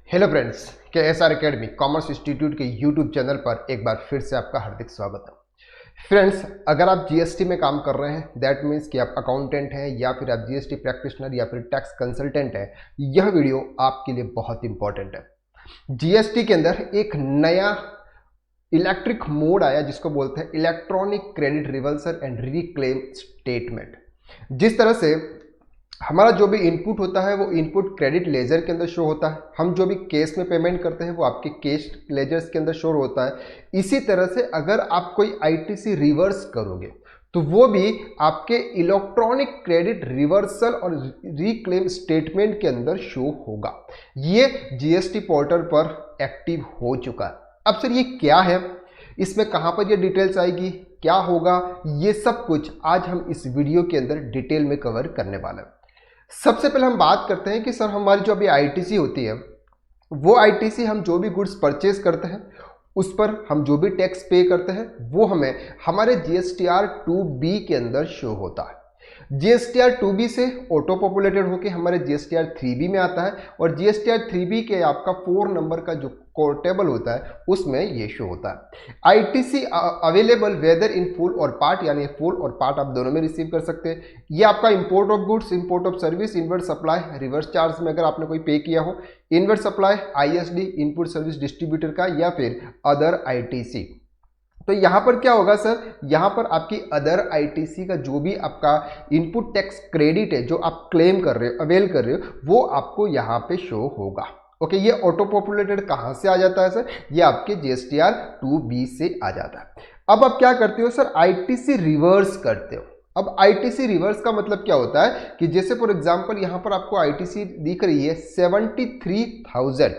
Hello friends, के S R academy commerce institute के YouTube channel पर एक बार फिर से आपका हार्दिक स्वागत है। फ्रेंड्स, अगर आप जीएसटी में काम कर रहे हैं, दैट मीन्स कि आप अकाउंटेंट हैं या फिर आप जीएसटी प्रैक्टिशनर या फिर टैक्स कंसल्टेंट हैं, यह वीडियो आपके लिए बहुत इंपॉर्टेंट है। जीएसटी के अंदर एक नया इलेक्ट्रिक मोड आया जिसको बोलते हैं electronic credit reversal and reclaim statement. जिस तरह से हमारा जो भी इनपुट होता है वो इनपुट क्रेडिट लेजर के अंदर शो होता है, हम जो भी केस में पेमेंट करते हैं वो आपके केस लेजर्स के अंदर शो होता है। इसी तरह से अगर आप कोई आईटीसी रिवर्स करोगे तो वो भी आपके इलेक्ट्रॉनिक क्रेडिट रिवर्सल और रिक्लेम स्टेटमेंट के अंदर शो होगा। ये जीएसटी पोर्टल पर एक्टिव हो चुका है। अब सर ये क्या है, इसमें कहाँ पर ये डिटेल्स आएगी, क्या होगा, ये सब कुछ आज हम इस वीडियो के अंदर डिटेल में कवर करने वाले हैं। सबसे पहले हम बात करते हैं कि सर हमारी जो अभी आईटीसी होती है वो आईटीसी हम जो भी गुड्स परचेज करते हैं उस पर हम जो भी टैक्स पे करते हैं वो हमें हमारे जीएसटीआर 2B के अंदर शो होता है। जीएसटीआर 2B से ऑटो पॉपुलेटेड होकर हमारे जीएसटीआर 3B में आता है और जीएसटीआर 3B के आपका 4 नंबर का जो कोड टेबल होता है उसमें ये शो होता है। ITC available whether in full और पार्ट, यानी फुल और पार्ट आप दोनों में रिसीव कर सकते हैं। ये आपका import of goods, import of service, inward supply, reverse charge में अगर आपने कोई पे किया हो, inward supply, ISD, input service distributor का, या फिर अदर आईटीसी। तो यहां पर क्या होगा सर, यहां पर आपकी अदर आईटीसी का जो भी आपका इनपुट टैक्स क्रेडिट है जो आप क्लेम कर रहे हो, अवेल कर रहे हो, वो आपको यहां पे शो होगा। ओके, ये ऑटो पॉपुलेटेड कहां से आ जाता है सर, ये आपके जीएसटीआर 2B से आ जाता है। अब आप क्या करते हो सर, आईटीसी रिवर्स करते हो। अब आईटीसी रिवर्स का मतलब क्या होता है कि जैसे फॉर एग्जांपल यहां पर आपको आईटीसी दिख रही है 73,000,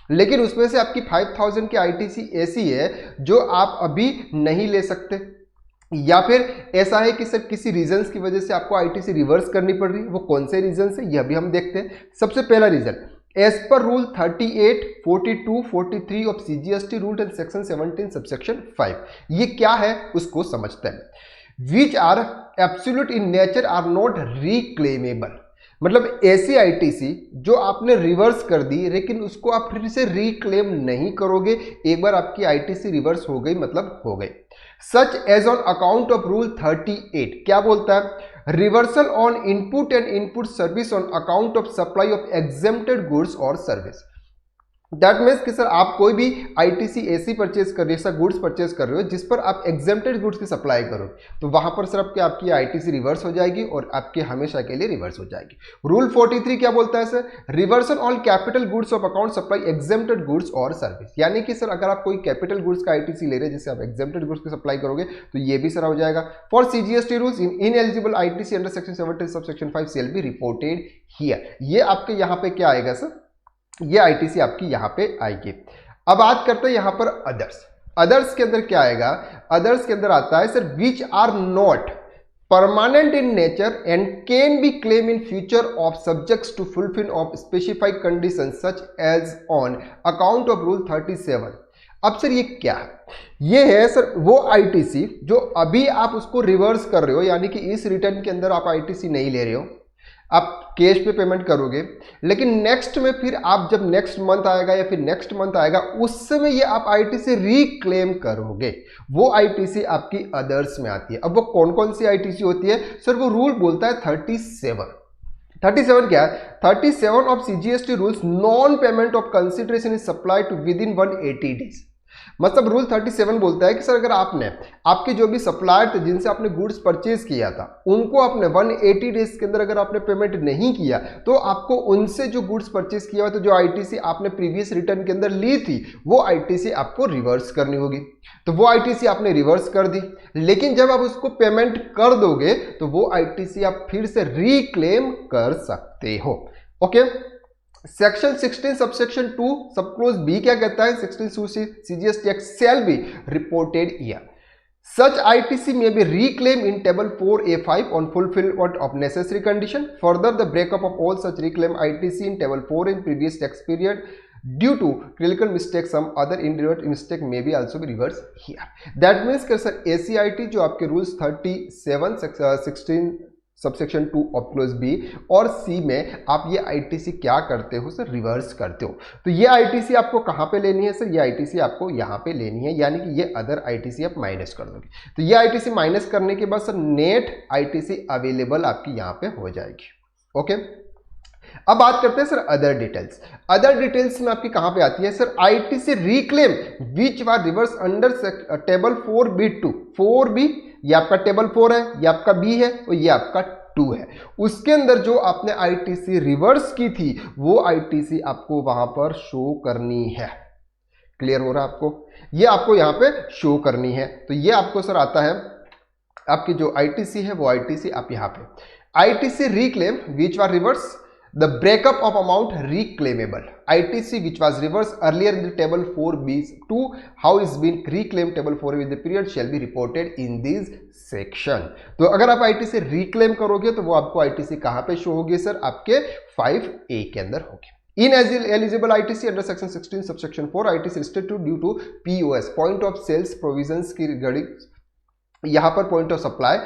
लेकिन उसमें से आपकी 5,000 की आईटीसी ऐसी है जो आप अभी नहीं ले सकते, या फिर ऐसा है कि सर किसी रीजंस की वजह से आपको आईटीसी रिवर्स करनी पड़ रही है। वो कौन से रीजन है यह भी हम देखते हैं। सबसे पहला रीजन, एज पर rule 38, 42, 43 of CGST rule and section 17 subsection 5, ये क्या है उसको समझते हैं। Which are absolute in nature are not reclaimable, मतलब ऐसी आईटीसी जो आपने रिवर्स कर दी लेकिन उसको आप फिर से रिक्लेम नहीं करोगे। एक बार आपकी आईटीसी रिवर्स हो गई मतलब हो गई। Such as on account of rule 38 क्या बोलता है, reversal on input and input service on account of supply of exempted goods और सर्विस। दैट मीन्स कि सर आप कोई भी आईटीसी ऐसी परचेज कर रहे हो, ऐसा गुड्स परचेज कर रहे हो जिस पर आप एग्जेम्प्टेड गुड्स की सप्लाई करो, तो वहां पर सर आपकी आईटीसी रिवर्स हो जाएगी और आपके हमेशा के लिए रिवर्स हो जाएगी। रूल 43 क्या बोलता है sir, reversal on capital goods of account supply exempted goods और सर्विस, यानी कि सर अगर आप कोई कैपिटल गुड्स का आईटीसी ले रहे हैं जिससे आप एग्जेम्प्टेड गुड्स की सप्लाई करोगे तो ये भी सर हो जाएगा। For CGST rules in eligible ITC under section 17 subsection 5 shall be reported here. ये आपके यहाँ पे क्या आएगा सर, ये आईटीसी आपकी यहां पे आएगी। अब बात करते हैं यहां पर अदर्स। अदर्स के अंदर क्या आएगा, अदर्स के अंदर आता है sir which are not permanent in nature and can be claim in future of subjects to fulfil of specified condition such as on account of rule 37। अब सर ये क्या है, ये है सर वो आईटीसी जो अभी आप उसको रिवर्स कर रहे हो, यानी कि इस रिटर्न के अंदर आप आईटीसी नहीं ले रहे हो, आप कैश पे पेमेंट करोगे, लेकिन नेक्स्ट में फिर आप जब नेक्स्ट मंथ आएगा या फिर नेक्स्ट मंथ आएगा उस समय ये आप आईटीसी रिक्लेम करोगे, वो आईटीसी आपकी अदर्स में आती है। अब वो कौन कौन सी आईटीसी होती है सर, वो रूल बोलता है 37 क्या है, 37 of CGST rules non payment of consideration is supply to within 180 days. मतलब रूल 37 बोलता है कि सर अगर आपने आपके जो भी सप्लायर थे जिनसे आपने गुड्स परचेज किया था उनको आपने 180 डेज के अंदर अगर आपने पेमेंट नहीं किया तो आपको उनसे जो गुड्स परचेज किया हुआ, तो जो आईटीसी आपने प्रीवियस रिटर्न के अंदर ली थी वो आईटीसी आपको रिवर्स करनी होगी। तो वो आईटीसी आपने रिवर्स कर दी, लेकिन जब आप उसको पेमेंट कर दोगे तो वो आईटीसी आप फिर से रिक्लेम कर सकते हो। ओके, सेक्शन 16 सबसेक्शन 2 सबक्लोज बी क्या कहता है, 16 CGST act shall be reported here. Such ITC may be reclaimed in table 4A5 on fulfillment of necessary condition. Further, the breakup of all such reclaimed ITC in table 4 in previous tax period due to critical mistake, some other indirect mistake may be also be reversed here. That means कि sir ACIT जो आपके rules 37 16 subsection 2 of clause B और C में आप ये ITC क्या करते हो सर, रिवर्स करते हो। तो ये आईटीसी आपको कहाँ पे लेनी है सर, ये आईटीसी आपको यहाँ पे लेनी है, यानी कि ये अदर आईटीसी आप माइनस कर दोगे। तो ये आईटीसी माइनस करने के बाद सर नेट आईटीसी अवेलेबल आपकी यहाँ पे हो जाएगी। ओके, अब बात करते हैं sir other details. Other details में आपकी कहां पे आती है sir, ITC reclaim which was reverse under table 4B2। 4B ये आपका टेबल 4 है, ये आपका बी है और ये आपका 2 है। उसके अंदर जो आपने आईटीसी रिवर्स की थी वो आईटीसी आपको वहां पर शो करनी है। क्लियर हो रहा है आपको, ये आपको यहां पे शो करनी है। तो ये आपको सर आता है, आपकी जो आईटीसी है वो आईटीसी आप यहां पे ITC reclaim which was reverse the breakup of amount reclaimable ITC which was reversed earlier in the table 4B2 how is been reclaimed table 4 with the period shall be reported in this section। तो अगर आप ITC reclaim करोगे तो वो आपको ITC कहां पे show होगी सर, आपके 5A के अंदर होगी। इन eligible ITC under section 16 subsection 4 ITC restricted due to POS point of sales provisions की रिगार्डिंग यहाँ पर पॉइंट ऑफ सप्लाई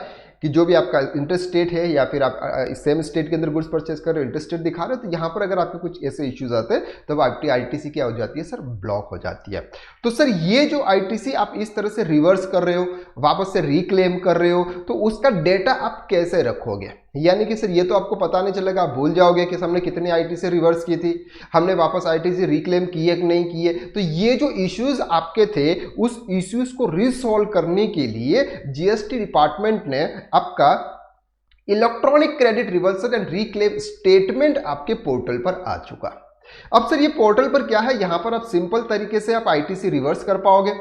कि जो भी आपका इंटरस्टेट है या फिर आप सेम स्टेट के अंदर गुड्स परचेस कर रहे हो, इंटरस्टेट दिखा रहे हो, तो यहाँ पर अगर आपके कुछ ऐसे इश्यूज आते हैं तब आपकी आईटीसी क्या हो जाती है सर, ब्लॉक हो जाती है। तो सर ये जो आईटीसी आप इस तरह से रिवर्स कर रहे हो, वापस से रिक्लेम कर रहे हो, तो उसका डेटा आप कैसे रखोगे, यानी कि सर ये तो आपको पता नहीं चलेगा, आप भूल जाओगे कि हमने कितनी आईटीसी रिवर्स की थी, हमने वापस आईटीसी रिक्लेम की है कि नहीं की है। तो ये जो इश्यूज आपके थे उस इश्यूज को रिसॉल्व करने के लिए जीएसटी डिपार्टमेंट ने आपका electronic credit reversal and reclaim statement आपके पोर्टल पर आ चुका। अब सर ये पोर्टल पर क्या है, यहां पर आप सिंपल तरीके से आप आईटीसी रिवर्स कर पाओगे।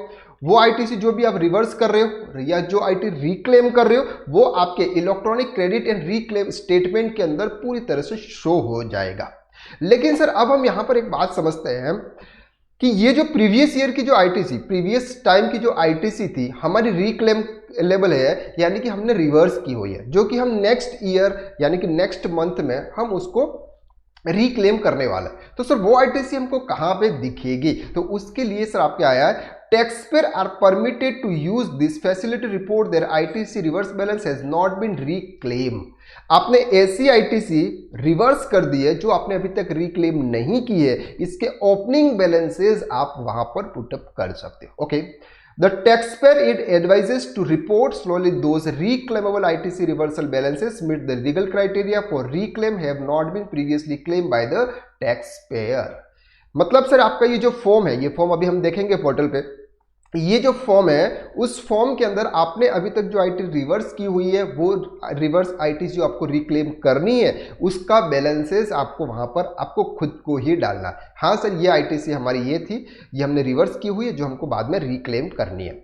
वो आईटीसी जो भी आप रिवर्स कर रहे हो या जो आईटी रिक्लेम कर रहे हो वो आपके electronic credit and reclaim statement के अंदर पूरी तरह से शो हो जाएगा। लेकिन सर अब हम यहां पर एक बात समझते हैं कि ये जो प्रीवियस ईयर की जो आईटीसी, प्रीवियस टाइम की जो आईटीसी थी हमारी रिक्लेम लेवल है, यानी कि हमने रिवर्स की हुई है, जो कि हम नेक्स्ट ईयर यानी कि नेक्स्ट मंथ में हम उसको रिक्लेम करने वाला है। तो सर वो आईटीसी हमको कहां पे दिखेगी, तो उसके लिए सर आपके आया है taxpayer are permitted to use this facility report their ITC reverse balance has not been reclaim. आपने ऐसी आईटीसी रिवर्स कर दी है जो आपने अभी तक रिक्लेम नहीं की है, इसके ओपनिंग बैलेंसेस आप वहां पर पुटअप कर सकते हो। Okay, the taxpayer it advises to report slowly those reclaimable ITC reversal balances meet the legal criteria for reclaim have not been previously claimed by the taxpayer। मतलब सर आपका ये जो फॉर्म है, ये फॉर्म अभी हम देखेंगे पोर्टल पे, ये जो फॉर्म है उस फॉर्म के अंदर आपने अभी तक जो आईटी रिवर्स की हुई है वो रिवर्स आईटी जो आपको रिक्लेम करनी है उसका बैलेंसेस आपको वहां पर आपको खुद को ही डालना है। हाँ सर ये आईटीसी हमारी ये थी, ये हमने रिवर्स की हुई है जो हमको बाद में रिक्लेम करनी है।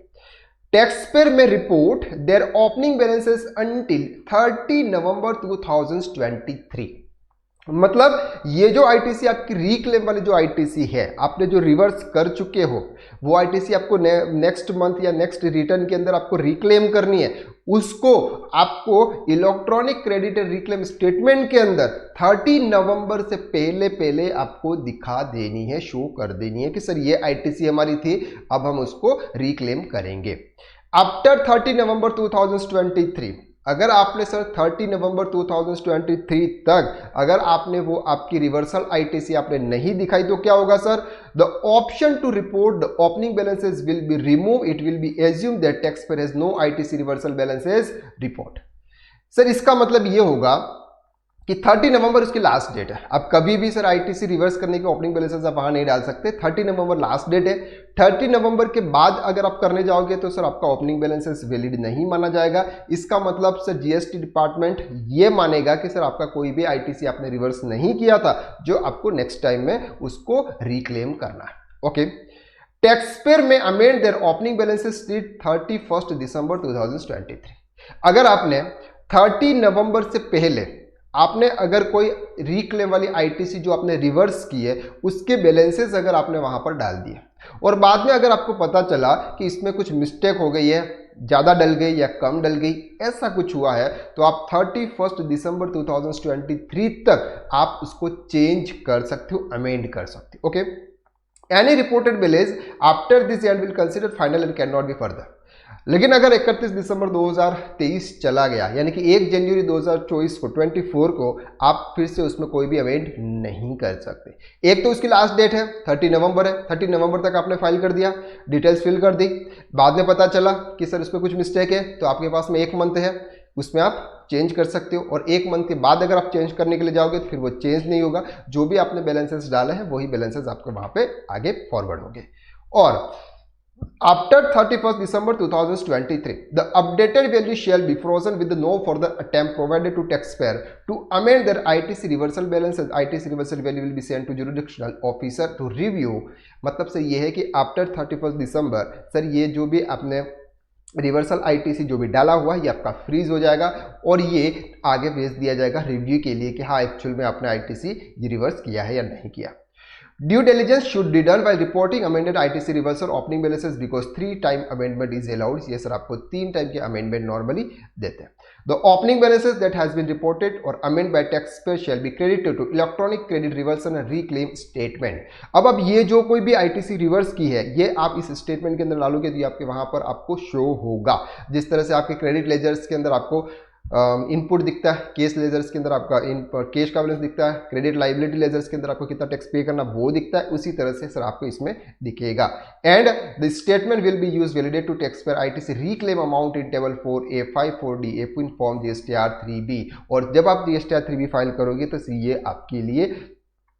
टैक्सपेयर में report their opening balances until 30 November 2023। मतलब ये जो आईटीसी आपकी रिक्लेम वाली जो आईटीसी है आपने जो रिवर्स कर चुके हो वो आईटीसी आपको नेक्स्ट मंथ या नेक्स्ट रिटर्न के अंदर आपको रिक्लेम करनी है, उसको आपको electronic credit and reclaim statement के अंदर 30 नवंबर से पहले पहले आपको दिखा देनी है, शो कर देनी है कि सर ये आईटीसी हमारी थी, अब हम उसको रिक्लेम करेंगे। आफ्टर 30 नवंबर 2023 अगर आपने सर 30 नवंबर 2023 तक अगर आपने वो आपकी रिवर्सल आईटीसी आपने नहीं दिखाई तो क्या होगा sir, the option to report the opening balances will be remove, it will be assume that taxpayer has no ITC reversal balances report. Sir इसका मतलब ये होगा कि 30 नवंबर उसकी लास्ट डेट है, आप कभी भी सर आईटीसी रिवर्स करने के ओपनिंग बैलेंसेस आप वहां नहीं डाल सकते, 30 नवंबर लास्ट डेट है। 30 नवंबर के बाद अगर आप करने जाओगे तो सर आपका ओपनिंग बैलेंसेस वैलिड नहीं माना जाएगा। इसका मतलब सर जीएसटी डिपार्टमेंट ये मानेगा कि सर आपका कोई भी आईटीसी आपने रिवर्स नहीं किया था जो आपको नेक्स्ट टाइम में उसको रिक्लेम करना है। ओके, टैक्सपेयर में अमेंड देयर ओपनिंग बैलेंसेस 31 दिसंबर 2023। अगर आपने 30 नवंबर से पहले आपने अगर कोई रिक्लेम वाली आईटीसी जो आपने रिवर्स की है उसके बैलेंसेस अगर आपने वहां पर डाल दिए और बाद में अगर आपको पता चला कि इसमें कुछ मिस्टेक हो गई है, ज़्यादा डल गई या कम डल गई, ऐसा कुछ हुआ है, तो आप 31 दिसंबर 2023 तक आप उसको चेंज कर सकते हो, अमेंड कर सकते हो। Okay, any reported balance after this and will consider final and can not be further. लेकिन अगर 31 दिसंबर 2023 चला गया, यानी कि 1 जनवरी 2024 को 24 को आप फिर से उसमें कोई भी अमेंड नहीं कर सकते। एक तो उसकी लास्ट डेट है 30 नवंबर है, 30 नवंबर तक आपने फाइल कर दिया, डिटेल्स फिल कर दी, बाद में पता चला कि सर उसमें कुछ मिस्टेक है, तो आपके पास में 1 मंथ है, उसमें आप चेंज कर सकते हो। और 1 मंथ के बाद अगर आप चेंज करने के लिए जाओगे तो फिर वो चेंज नहीं होगा, जो भी आपने बैलेंसेस डाले हैं वही बैलेंसेस आपके वहां पे आगे फॉरवर्ड होंगे। और after 31st December 2023, the updated value shall be frozen with no further attempt provided to taxpayer to amend their ITC reversal balances. ITC reversal value will be sent to jurisdictional officer to review। मतलब से ये है कि after 31st दिसंबर sir ये जो भी आपने reversal ITC जो भी डाला हुआ है ये आपका फ्रीज हो जाएगा और ये आगे भेज दिया जाएगा रिव्यू के लिए कि हाँ एक्चुअल में आपने आईटीसी ये रिवर्स किया है या नहीं किया। Due diligence should be done while reporting amended ITC reversal opening balances because 3-time amendment is allowed। ये सर आपको 3 टाइम के अमेंडमेंट नॉर्मली देते हैं। The opening balances that has been reported or amended by taxpayer shall be credited to electronic credit reversal and reclaim statement। अब ये जो कोई भी ITC रिवर्स की है ये आप इस स्टेटमेंट के अंदर डालोगे तो ये आपके वहां पर आपको शो होगा। जिस तरह से आपके क्रेडिट लेजर्स के अंदर आपको इनपुट दिखता है, केस लेजर्स के अंदर आपका केस का बैलेंस दिखता है, क्रेडिट लाइबिलिटी लेजर्स के अंदर आपको कितना टैक्स पे करना वो दिखता है, उसी तरह से सर आपको इसमें दिखेगा। And the statement will be use validate to tax payer ITC reclaim amount in table 4A 54D इन फॉर्म GSTR 3B। और जब आप GSTR 3B फाइल करोगे तो ये आपके लिए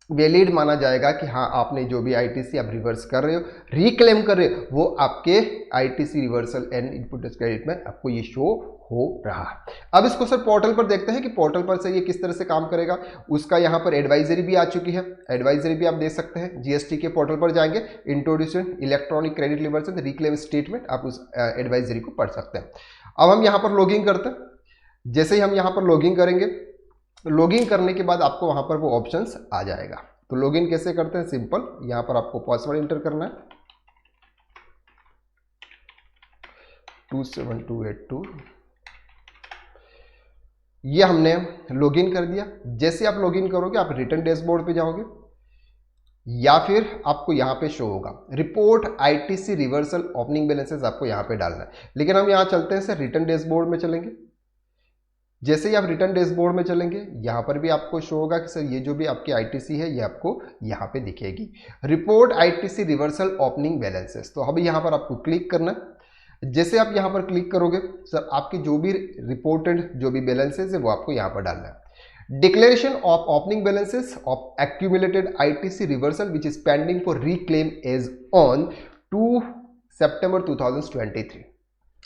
वैलिड माना जाएगा कि हाँ आपने जो भी आईटीसी आप रिवर्स कर रहे हो, रिक्लेम कर रहे हो, वो आपके ITC reversal and input credit में आपको ये शो हो रहा है। अब इसको सर पोर्टल पर देखते हैं कि पोर्टल पर से ये किस तरह से काम करेगा। उसका यहाँ पर एडवाइजरी भी आ चुकी है, एडवाइजरी भी आप देख सकते हैं। जीएसटी के पोर्टल पर जाएंगे, introduction electronic credit reversal reclaim statement, आप उस एडवाइजरी को पढ़ सकते हैं। अब हम यहाँ पर लॉगिन करते हैं। जैसे ही हम यहाँ पर लॉगिन करेंगे, लॉगिन करने के बाद आपको वहां पर वो ऑप्शंस आ जाएगा। तो लॉगिन कैसे करते हैं, सिंपल, यहां पर आपको पासवर्ड एंटर करना है 27282। ये हमने लॉगिन कर दिया। जैसे आप लॉगिन करोगे आप रिटर्न डैशबोर्ड पे जाओगे या फिर आपको यहां पे शो होगा report ITC reversal opening balances, आपको यहां पे डालना है। लेकिन हम यहां चलते हैं सर रिटर्न डैशबोर्ड में चलेंगे। जैसे ही आप रिटर्न डैशबोर्ड में चलेंगे यहाँ पर भी आपको शो होगा कि सर ये जो भी आपकी आईटीसी है ये आपको यहाँ पे दिखेगी, report ITC reversal opening balances. तो अभी यहाँ पर आपको क्लिक करना है। जैसे आप यहाँ पर क्लिक करोगे सर आपकी जो भी रिपोर्टेड जो भी बैलेंसेस है वो आपको यहाँ पर डालना है। Declaration of opening balances of accumulated ITC reversal which is pending for reclaim as on 2 September 2023।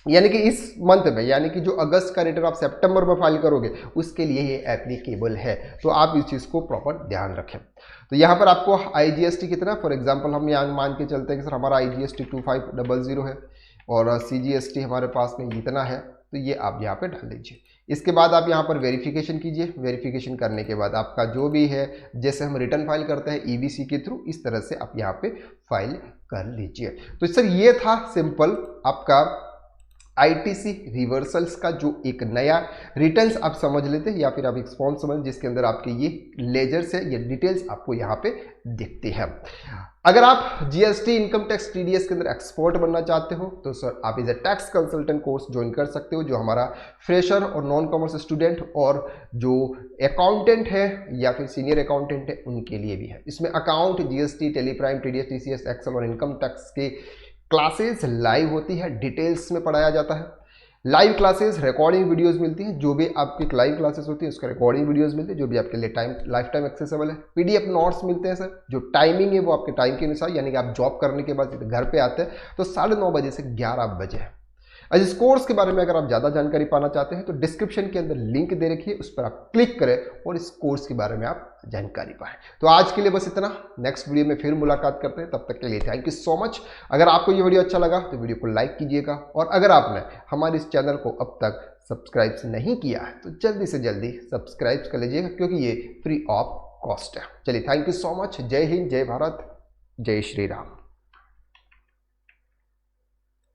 यानी कि इस मंथ में, यानी कि जो अगस्त का रिटर्न आप सितंबर में फाइल करोगे उसके लिए ये एप्लीकेबल है। तो आप इस चीज़ को प्रॉपर ध्यान रखें। तो यहाँ पर आपको आईजीएसटी कितना, फॉर एग्जांपल हम यहाँ मान के चलते हैं कि सर हमारा आईजीएसटी 2500 है और सीजीएसटी हमारे पास में इतना है, तो ये आप यहाँ पे डाल दीजिए। इसके बाद आप यहाँ पर वेरिफिकेशन कीजिए। वेरिफिकेशन करने के बाद आपका जो भी है, जैसे हम रिटर्न फाइल करते हैं ईबीसी के थ्रू, इस तरह से आप यहाँ पे फाइल कर लीजिए। तो सर ये था सिंपल आपका आईटीसी रिवर्सल्स का जो एक नया रिटर्न्स आप समझ लेते हैं या फिर आप एक फॉर्म समझ जिसके अंदर आपके ये लेजर्स है, ये डिटेल्स आपको यहाँ पे दिखती है। अगर आप जीएसटी इनकम टैक्स टीडीएस के अंदर एक्सपर्ट बनना चाहते हो तो सर आप is a tax consultant course join कर सकते हो, जो हमारा फ्रेशर और नॉन कॉमर्स स्टूडेंट और जो अकाउंटेंट है या फिर सीनियर अकाउंटेंट है उनके लिए भी है। इसमें account, GST, Tally Prime, TDS, TCS, Excel और इनकम टैक्स के क्लासेस लाइव होती है, डिटेल्स में पढ़ाया जाता है। लाइव क्लासेस, रिकॉर्डिंग वीडियोस मिलती हैं, जो भी आपकी लाइव क्लासेस होती है उसका रिकॉर्डिंग वीडियोस मिलती है, जो भी आपके लिए लाइफ टाइम एक्सेसिबल है। पीडीएफ नोट्स मिलते हैं सर, जो टाइमिंग है वो आपके टाइम के अनुसार, यानी कि आप जॉब करने के बाद घर पे आते हैं तो 9:30 बजे से 11 बजे है। आज इस कोर्स के बारे में अगर आप ज़्यादा जानकारी पाना चाहते हैं तो डिस्क्रिप्शन के अंदर लिंक दे रखी है, उस पर आप क्लिक करें और इस कोर्स के बारे में आप जानकारी पाएं। तो आज के लिए बस इतना, नेक्स्ट वीडियो में फिर मुलाकात करते हैं, तब तक के लिए थैंक यू सो मच। अगर आपको ये वीडियो अच्छा लगा तो वीडियो को लाइक कीजिएगा और अगर आपने हमारे इस चैनल को अब तक सब्सक्राइब नहीं किया है तो जल्दी से जल्दी सब्सक्राइब कर लीजिएगा, क्योंकि ये फ्री ऑफ कॉस्ट है। चलिए थैंक यू सो मच। जय हिंद, जय भारत, जय श्री राम।